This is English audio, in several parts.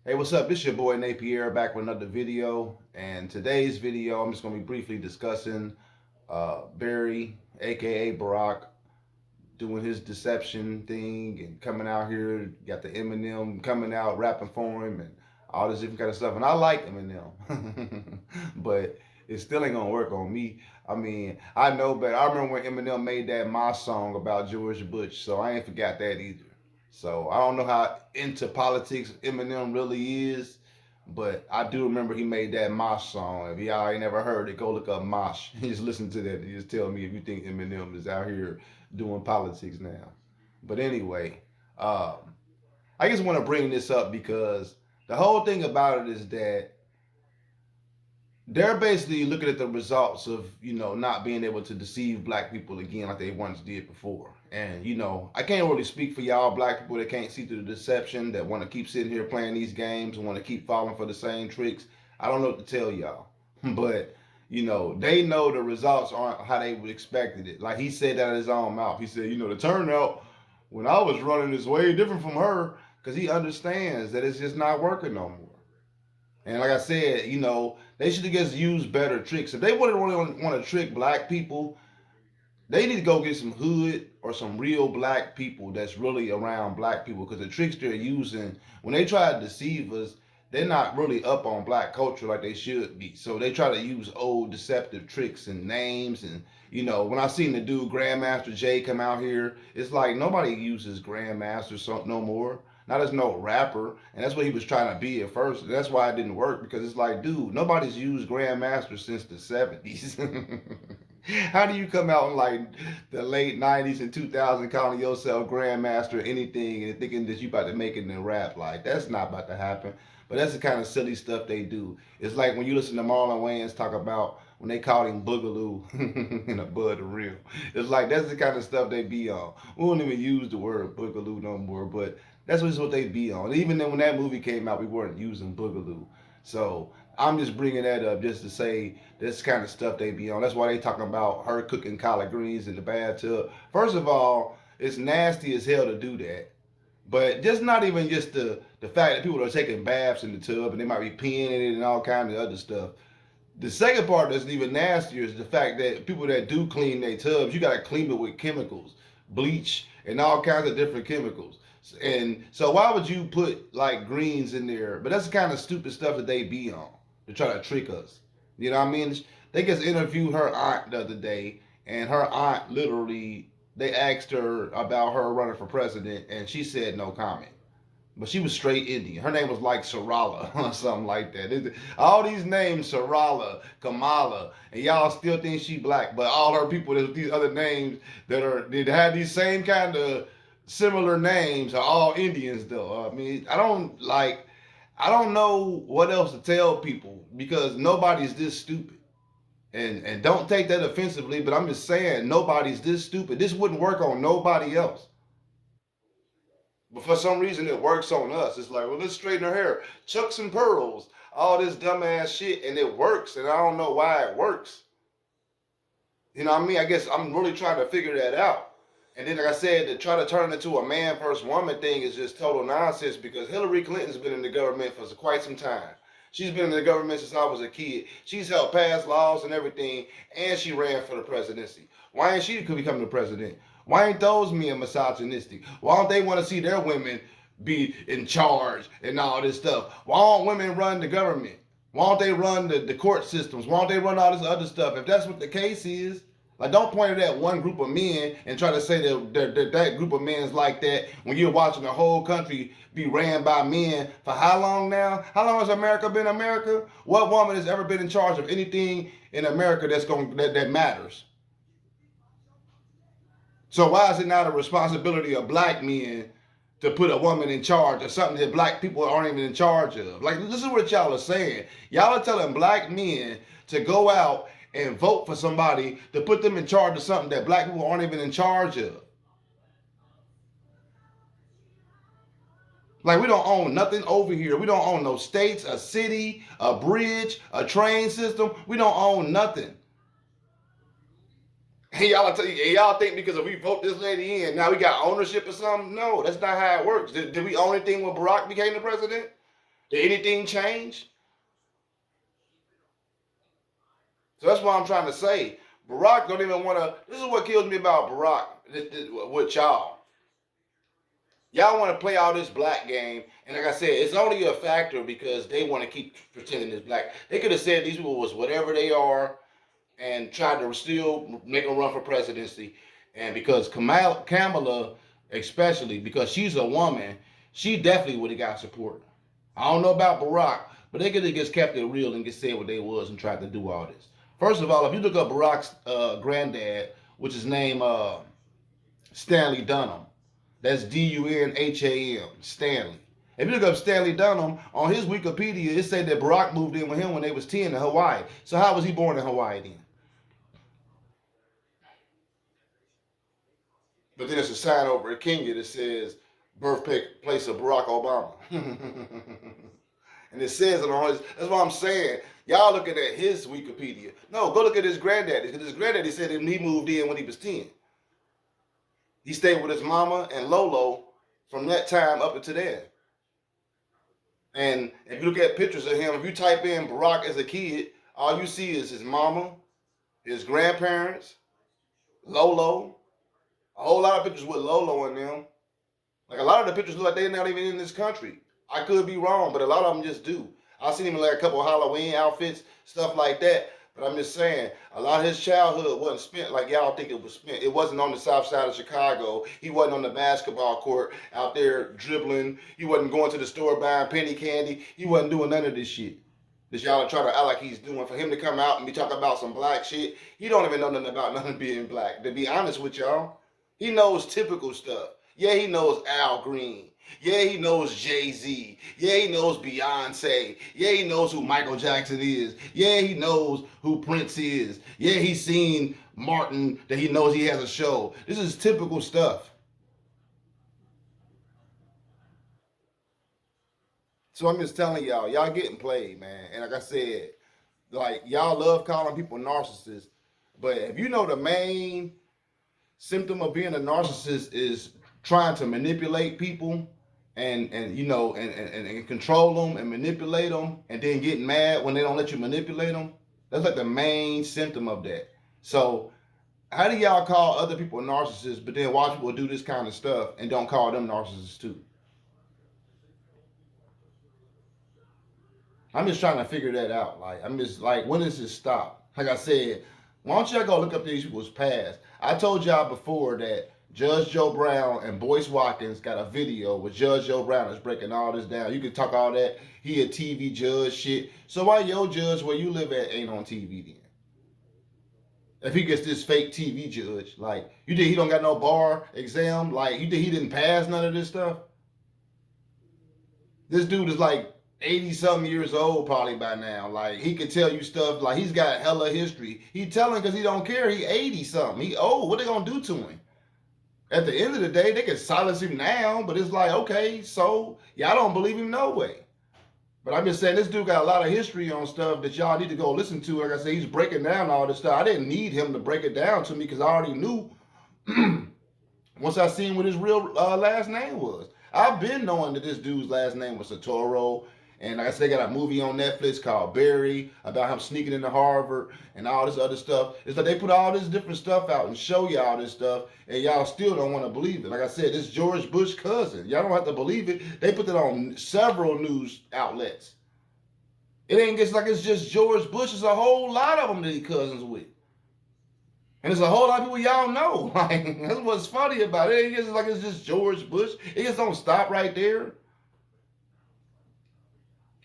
Hey, what's up? This is your boy Napier back with another video. And today's video, I'm just going to be briefly discussing Barry, aka Barack, doing his deception thing and coming out here. Got the Eminem coming out rapping for him and all this different kind of stuff. And I like Eminem, but it still ain't gonna work on me. I mean, I know, but I remember when Eminem made that My song about George Bush, so I ain't forgot that either. So I don't know how into politics Eminem really is, but I do remember he made that Mosh song. If y'all ain't never heard it, go look up Mosh. Just listen to that and just tell me if you think Eminem is out here doing politics now. But anyway, um, I just want to bring this up because the whole thing about it is that they're basically looking at the results of not being able to deceive black people again like they once did before. And I can't really speak for y'all black people that can't see through the deception, that want to keep sitting here playing these games and want to keep falling for the same tricks. I don't know what to tell y'all. But they know the results aren't how they would expected it. Like he said that out of his own mouth. He said, the turnout when I was running is way different from her, because he understands that it's just not working no more. And like I said, they should have just used better tricks. If they really want to trick black people, they need to go get some hood or some real black people that's really around black people. Because the tricks they're using, when they try to deceive us, they're not really up on black culture like they should be. So they try to use old deceptive tricks and names. And, when I seen the dude Grandmaster Jay come out here, it's like nobody uses Grandmaster no more. Not as no rapper, and that's what he was trying to be at first. And that's why it didn't work, because it's like, dude, nobody's used Grandmaster since the 70s. How do you come out in like the late 90s and 2000 calling yourself Grandmaster anything and thinking that you about to make it in rap? Like, that's not about to happen. But that's the kind of silly stuff they do. It's like when you listen to Marlon Wayans talk about when they called him Boogaloo in a Bud the Real. It's like that's the kind of stuff they be on. We won't even use the word Boogaloo no more, but that's what they be on. Even then when that movie came out, we weren't using Boogaloo. So I'm just bringing that up just to say this kind of stuff they be on. That's why they talking about her cooking collard greens in the bathtub. First of all, it's nasty as hell to do that. But just not even just the fact that people are taking baths in the tub and they might be peeing in it and all kinds of other stuff. The second part that's even nastier is the fact that people that do clean their tubs, you gotta clean it with chemicals, bleach, and all kinds of different chemicals. And so why would you put like greens in there? But that's the kind of stupid stuff that they be on to try to trick us. You know what I mean? They just interviewed her aunt the other day, and her aunt literally they asked her about her running for president, and she said no comment. But she was straight Indian. Her name was like Sarala or something like that. All these names, Sarala, Kamala, and y'all still think she black. But all her people with these other names that have these same kind of similar names are all Indians though. I mean, I don't know what else to tell people because nobody's this stupid. And don't take that offensively, but I'm just saying nobody's this stupid. This wouldn't work on nobody else. But for some reason, it works on us. It's like, well, let's straighten her hair, chuck some pearls, all this dumbass shit, and it works. And I don't know why it works. You know what I mean? I guess I'm really trying to figure that out. And then, like I said, to try to turn it into a man versus woman thing is just total nonsense because Hillary Clinton's been in the government for quite some time. She's been in the government since I was a kid. She's helped pass laws and everything, and she ran for the presidency. Why ain't she become the president? Why ain't those men misogynistic? Why don't they want to see their women be in charge and all this stuff? Why don't women run the government? Why don't they run the court systems? Why don't they run all this other stuff? If that's what the case is, like, don't point at that one group of men and try to say that group of men is like that when you're watching the whole country be ran by men for how long now? How long has America been America? What woman has ever been in charge of anything in America that matters? So why is it not a responsibility of black men to put a woman in charge of something that black people aren't even in charge of? Like, this is what y'all are saying. Y'all are telling black men to go out and vote for somebody to put them in charge of something that black people aren't even in charge of. Like, we don't own nothing over here. We don't own no states, a city, a bridge, a train system. We don't own nothing. Hey, y'all think because if we vote this lady in, now we got ownership or something? No, that's not how it works. Did we own anything when Barack became the president? Did anything change? So that's what I'm trying to say. Barack don't even want to. This is what kills me about Barack with y'all. Y'all want to play all this black game, and like I said, it's only a factor because they want to keep pretending it's black. They could have said these people was whatever they are and tried to still make a run for presidency. And because Kamala, especially because she's a woman, she definitely would have got support. I don't know about Barack, but they could have just kept it real and just said what they was and tried to do all this. First of all, if you look up Barack's granddad, which is named Stanley Dunham, that's Dunham, Stanley. If you look up Stanley Dunham on his Wikipedia, it said that Barack moved in with him when they was 10 in Hawaii. So how was he born in Hawaii then? But then it's a sign over at Kenya that says birthplace of Barack Obama. And it says it on his. That's what I'm saying. Y'all looking at his Wikipedia. No, go look at his granddaddy. Because his granddaddy said that he moved in when he was 10. He stayed with his mama and Lolo from that time up until then. And if you look at pictures of him, if you type in Barack as a kid, all you see is his mama, his grandparents, Lolo. A whole lot of pictures with Lolo in them. Like a lot of the pictures look like they're not even in this country. I could be wrong, but a lot of them just do. I've seen him in like a couple of Halloween outfits, stuff like that. But I'm just saying, a lot of his childhood wasn't spent like y'all think it was spent. It wasn't on the south side of Chicago. He wasn't on the basketball court out there dribbling. He wasn't going to the store buying penny candy. He wasn't doing none of this shit that y'all are trying to act like he's doing. For him to come out and be talking about some black shit, he don't even know nothing about nothing being black. To be honest with y'all, he knows typical stuff. Yeah, he knows Al Green. Yeah, he knows Jay-Z. Yeah, he knows Beyonce. Yeah, he knows who Michael Jackson is. Yeah, he knows who Prince is. Yeah, he's seen Martin, that he knows he has a show. This is typical stuff. So I'm just telling y'all getting played, man. And like I said, like y'all love calling people narcissists. But if you know the main symptom of being a narcissist is trying to manipulate people and you know and control them and manipulate them and then getting mad when they don't let you manipulate them. That's like the main symptom of that. So how do y'all call other people narcissists but then watch people do this kind of stuff and don't call them narcissists too? I'm just trying to figure that out. Like, I'm just like, when does this stop? Like I said, why don't y'all go look up these people's past? I told y'all before that Judge Joe Brown and Boyce Watkins got a video where Judge Joe Brown is breaking all this down. You can talk all that. He a TV judge shit. So why your judge where you live at ain't on TV then? If he gets this fake TV judge, like, you think he don't got no bar exam? Like, you think he didn't pass none of this stuff? This dude is like 80 something years old probably by now. Like he can tell you stuff like he's got hella history. He telling because he don't care. He 80 something. He old. What they gonna do to him? At the end of the day, they can silence him now, but it's like, okay, so y'all don't believe him no way. But I'm just saying this dude got a lot of history on stuff that y'all need to go listen to. Like I said, he's breaking down all this stuff. I didn't need him to break it down to me because I already knew once I seen what his real last name was. I've been knowing that this dude's last name was Satoro. And like I said, they got a movie on Netflix called Barry about him sneaking into Harvard and all this other stuff. It's like they put all this different stuff out and show y'all this stuff, and y'all still don't want to believe it. Like I said, this George Bush cousin. Y'all don't have to believe it. They put it on several news outlets. It ain't just like it's just George Bush. There's a whole lot of them that he cousins with. And there's a whole lot of people y'all know. Like, that's what's funny about it. It ain't just like it's just George Bush. It just don't stop right there.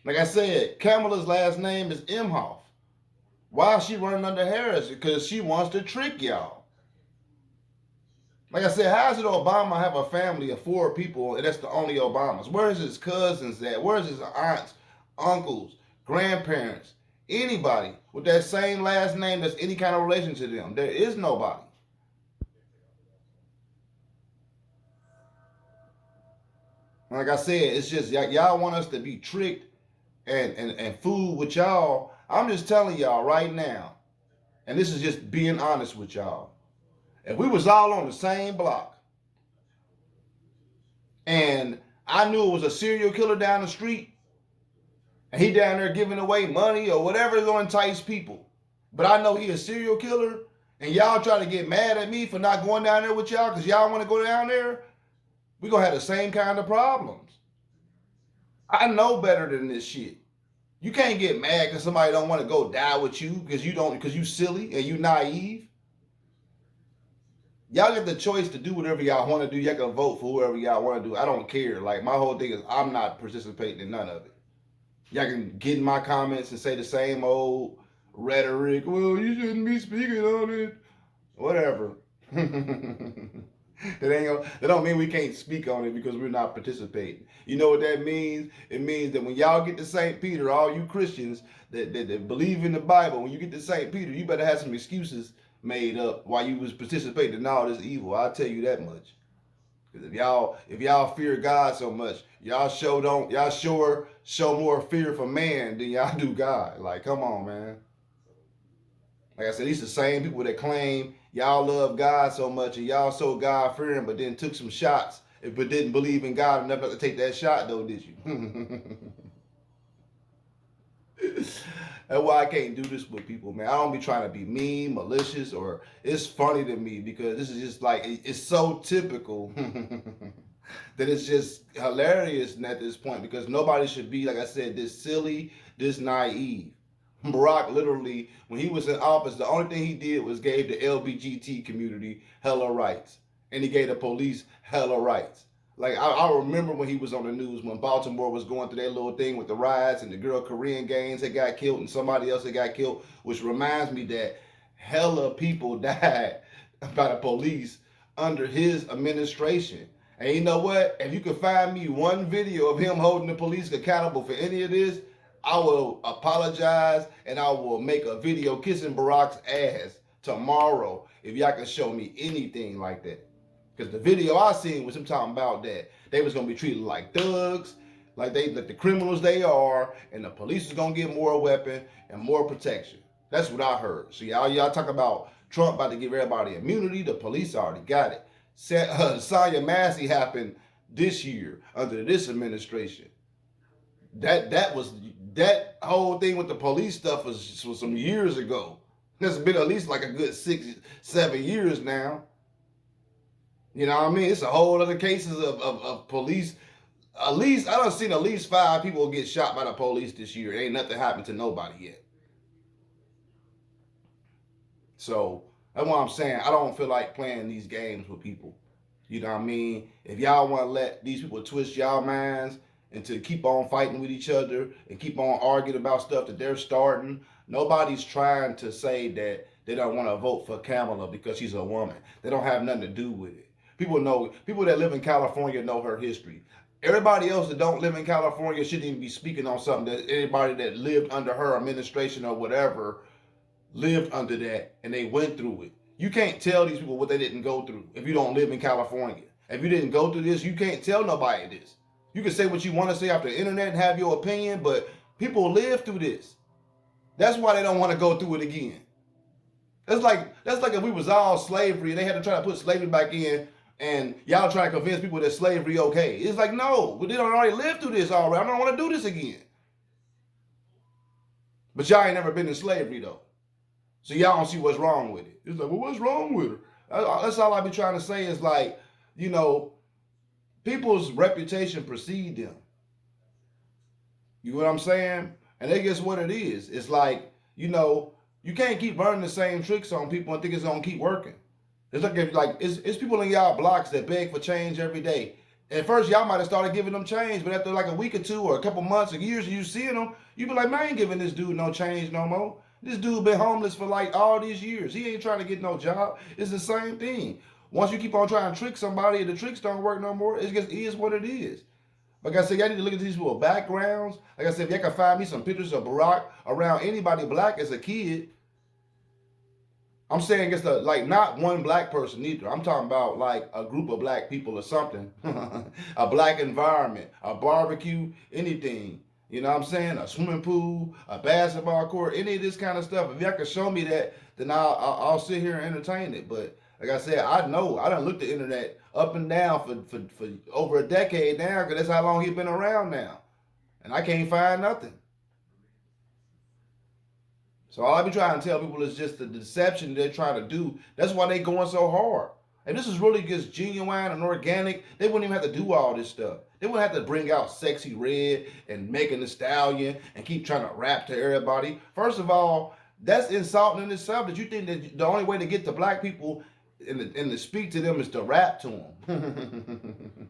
Like I said, Kamala's last name is Imhoff. Why is she running under Harris? Because she wants to trick y'all. Like I said, how is it Obama have a family of 4 people and that's the only Obamas? Where's his cousins at? Where's his aunts, uncles, grandparents, anybody with that same last name that's any kind of relation to them? There is nobody. Like I said, it's just y'all want us to be tricked and fool with y'all. I'm just telling y'all right now, and this is just being honest with y'all. If we was all on the same block and I knew it was a serial killer down the street, And he down there giving away money or whatever to entice people. But I know he a serial killer, and y'all try to get mad at me for not going down there with y'all because y'all want to go down there. We gonna have the same kind of problems. I know better than this shit. You can't get mad because somebody don't want to go die with you because you silly and you naive. Y'all get the choice to do whatever y'all want to do. Y'all can vote for whoever y'all want to do. I don't care. Like, my whole thing is I'm not participating in none of it. Y'all can get in my comments and say the same old rhetoric. Well, you shouldn't be speaking on it. Whatever. That don't mean we can't speak on it because we're not participating. You know what that means? It means that when y'all get to St. Peter, all you Christians that believe in the Bible, when you get to St. Peter, you better have some excuses made up while you was participating in all this evil. I'll tell you that much. Because if y'all fear God so much, y'all sure show more fear for man than y'all do God. Like, come on, man. Like I said, these are the same people that claim y'all love God so much and y'all so God fearing, but then took some shots, but didn't believe in God enough to take that shot though, did you? That's why I can't do this with people, man. I don't be trying to be mean, malicious, or it's funny to me because this is just like it's so typical that it's just hilarious at this point because nobody should be, like I said, this silly, this naive. Barack literally, when he was in office, the only thing he did was gave the LBGT community hella rights, and he gave the police hella rights. Like I remember when he was on the news when Baltimore was going through that little thing with the riots and the girl Korean Gaines had got killed and somebody else had got killed, which reminds me that hella people died by the police under his administration. And you know what? If you can find me one video of him holding the police accountable for any of this, I will apologize and I will make a video kissing Barack's ass tomorrow if y'all can show me anything like that. Because the video I seen was him talking about that they was gonna be treated like thugs, like the criminals they are, and the police is gonna get more weapon and more protection. That's what I heard. So y'all talk about Trump about to give everybody immunity. The police already got it. Saya Massey happened this year under this administration. That whole thing with the police stuff was some years ago. It's been at least like a good 6-7 years now. You know what I mean? It's a whole other cases of police. At least I done seen at least 5 people get shot by the police this year. Ain't nothing happened to nobody yet. So that's what I'm saying. I don't feel like playing these games with people. You know what I mean? If y'all want to let these people twist y'all minds and to keep on fighting with each other and keep on arguing about stuff that they're starting, nobody's trying to say that they don't want to vote for Kamala because she's a woman. They don't have nothing to do with it. People that live in California know her history. Everybody else that don't live in California shouldn't even be speaking on something that anybody that lived under her administration or whatever lived under that and they went through it. You can't tell these people what they didn't go through if you don't live in California. If you didn't go through this, you can't tell nobody this. You can say what you want to say off the internet and have your opinion, but people live through this. That's why they don't want to go through it again. That's like if we was all slavery and they had to try to put slavery back in and y'all trying to convince people that slavery okay. It's like, no, they don't already live through this already. I don't want to do this again. But y'all ain't never been in slavery though. So y'all don't see what's wrong with it. It's like, well, what's wrong with her? That's all I be trying to say is like, you know, people's reputation precede them. You know what I'm saying? And I guess what it is. It's like, you know, you can't keep learning the same tricks on people and think it's gonna keep working. It's like it's people in y'all blocks that beg for change every day. At first, y'all might have started giving them change, but after like a week or two or a couple months or years, you seeing them, you be like, man, I ain't giving this dude no change no more. This dude been homeless for like all these years. He ain't trying to get no job. It's the same thing. Once you keep on trying to trick somebody and the tricks don't work no more, it just is what it is. Like I said, y'all need to look at these people's backgrounds. Like I said, if y'all can find me some pictures of Barack around anybody black as a kid, I'm saying it's like not one black person either. I'm talking about like a group of black people or something. A black environment, a barbecue, anything. You know what I'm saying? A swimming pool, a basketball court, any of this kind of stuff. If y'all can show me that, then I'll sit here and entertain it. But like I said, I know. I done looked the internet up and down for over a decade now because that's how long he's been around now. And I can't find nothing. So all I be trying to tell people is just the deception they're trying to do. That's why they going so hard. And this is really just genuine and organic. They wouldn't even have to do all this stuff. They wouldn't have to bring out Sexy Red and Megan Thee Stallion and keep trying to rap to everybody. First of all, that's insulting in itself. That you think that the only way to get to black people and to speak to them is to rap to them.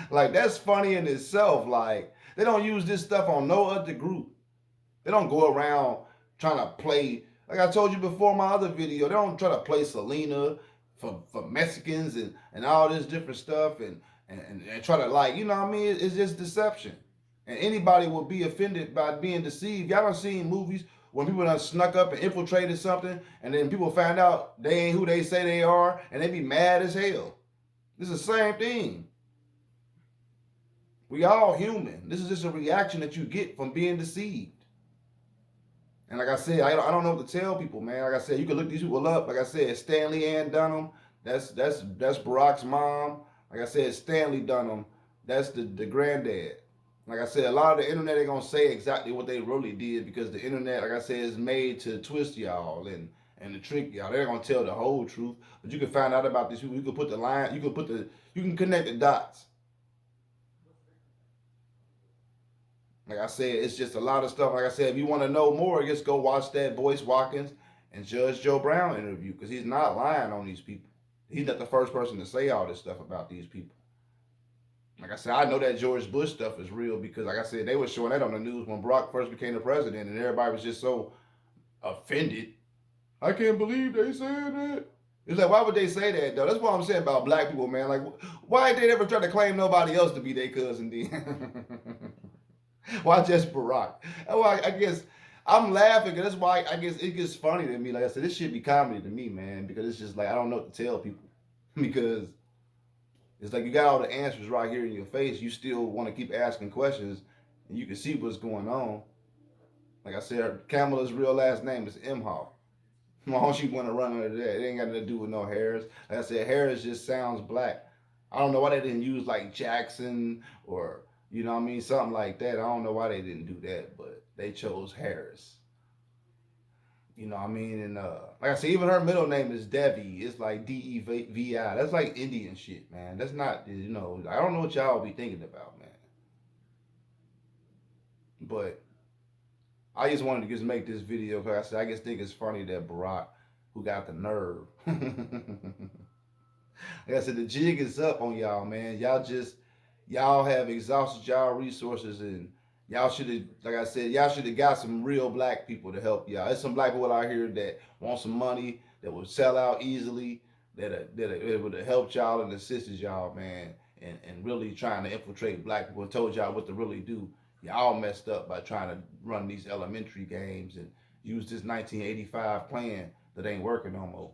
Like that's funny in itself. Like they don't use this stuff on no other group. They don't go around trying to play, like I told you before in my other video, they don't try to play Selena for Mexicans and all this different stuff and try to like, you know what I mean? It's just deception. And anybody will be offended by being deceived. Y'all done seen movies when people done snuck up and infiltrated something and then people find out they ain't who they say they are and they be mad as hell. This is the same thing. We all human. This is just a reaction that you get from being deceived. And like I said, I don't know what to tell people, man. Like I said, you can look these people up. Like I said, Stanley Ann Dunham, that's Barack's mom. Like I said, Stanley Dunham, that's the granddad. Like I said, a lot of the internet ain't gonna say exactly what they really did because the internet, like I said, is made to twist y'all and to trick y'all. They're gonna tell the whole truth, but you can find out about these people. You can put the line, you can connect the dots. Like I said, it's just a lot of stuff. Like I said, if you want to know more, just go watch that Boyce Watkins and Judge Joe Brown interview because he's not lying on these people. He's not the first person to say all this stuff about these people. Like I said, I know that George Bush stuff is real because, like I said, they were showing that on the news when Barack first became the president, and everybody was just so offended. I can't believe they said that. It's like, why would they say that, though? That's what I'm saying about black people, man. Like, why ain't they ever try to claim nobody else to be their cousin then? Why just Barack? Well, I guess I'm laughing because that's why I guess it gets funny to me. Like I said, this should be comedy to me, man, because it's just like I don't know what to tell people because it's like you got all the answers right here in your face. You still want to keep asking questions, and you can see what's going on. Like I said, Kamala's real last name is Imhoff. Why don't you want to run under that? It ain't got nothing to do with no Harris. Like I said, Harris just sounds black. I don't know why they didn't use like Jackson or you know what I mean? Something like that. I don't know why they didn't do that, but they chose Harris. You know what I mean? And like I said, even her middle name is Devi. It's like Devi. That's like Indian shit, man. That's not, you know, I don't know what y'all be thinking about, man. But I just wanted to just make this video because I said, I just think it's funny that Barack, who got the nerve. Like I said, the jig is up on y'all, man. Y'all have exhausted y'all resources and y'all should have, like I said, y'all should have got some real black people to help y'all. There's some black people out here that want some money, that will sell out easily, that would have helped y'all and assisted y'all, man, and really trying to infiltrate black people and told y'all what to really do. Y'all messed up by trying to run these elementary games and use this 1985 plan that ain't working no more.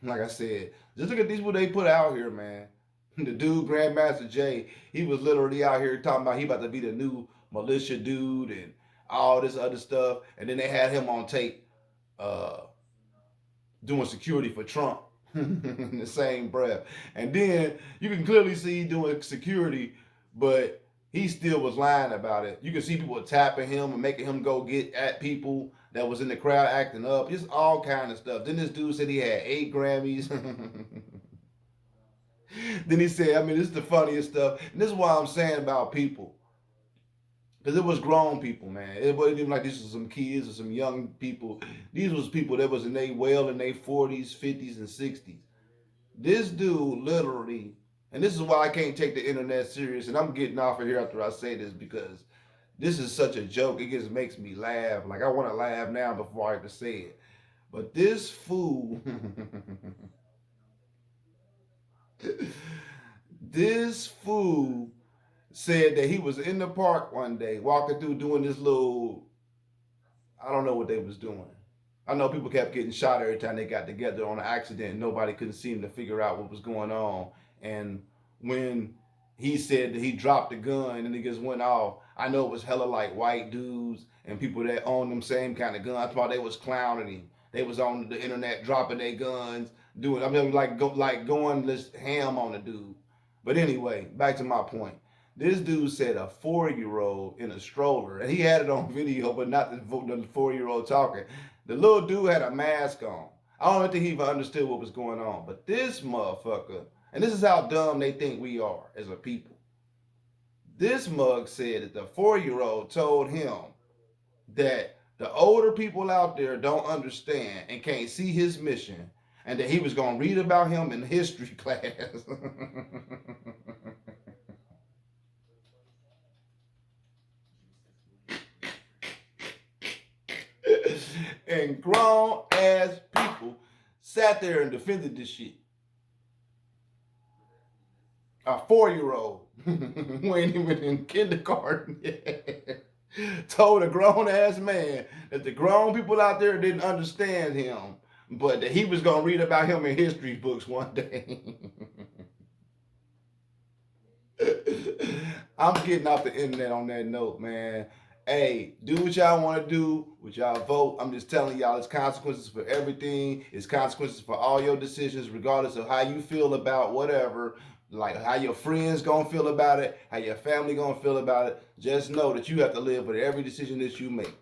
Like I said, just look at these people they put out here, man. The dude, Grandmaster Jay, he was literally out here talking about he about to be the new militia dude and all this other stuff. And then they had him on tape uh, doing security for Trump in the same breath. And then you can clearly see doing security, but he still was lying about it. You can see people tapping him and making him go get at people that was in the crowd acting up. Just all kind of stuff. Then this dude said he had 8 Grammys. Then he said, I mean, this is the funniest stuff. And this is what I'm saying about people. Because it was grown people, man. It wasn't even like these were some kids or some young people. These was people that was in their well in their 40s, 50s, and 60s. This dude literally, and this is why I can't take the internet serious, and I'm getting off of here after I say this because this is such a joke. It just makes me laugh. Like I want to laugh now before I have to say it. But this fool, this fool said that he was in the park one day walking through doing this little, I don't know what they was doing. I know people kept getting shot every time they got together on an accident. Nobody couldn't seem to figure out what was going on. And when he said that he dropped the gun and it just went off, I know it was hella like white dudes and people that own them same kind of guns. I thought they was clowning him. They was on the internet dropping their guns, doing, I mean, like going this ham on the dude. But anyway, back to my point. This dude said a 4-year-old in a stroller, and he had it on video, but not the 4-year-old talking. The little dude had a mask on. I don't think he even understood what was going on. But this motherfucker, and this is how dumb they think we are as a people. This mug said that the 4-year-old told him that the older people out there don't understand and can't see his mission, and that he was going to read about him in history class. And grown ass people sat there and defended this shit. A 4-year-old who ain't even in kindergarten yet told a grown ass man that the grown people out there didn't understand him, but that he was gonna read about him in history books one day. I'm getting off the internet on that note, man. Hey, do what y'all want to do, with y'all vote. I'm just telling y'all, it's consequences for everything. It's consequences for all your decisions, regardless of how you feel about whatever. Like how your friends gonna feel about it, how your family gonna feel about it. Just know that you have to live with every decision that you make.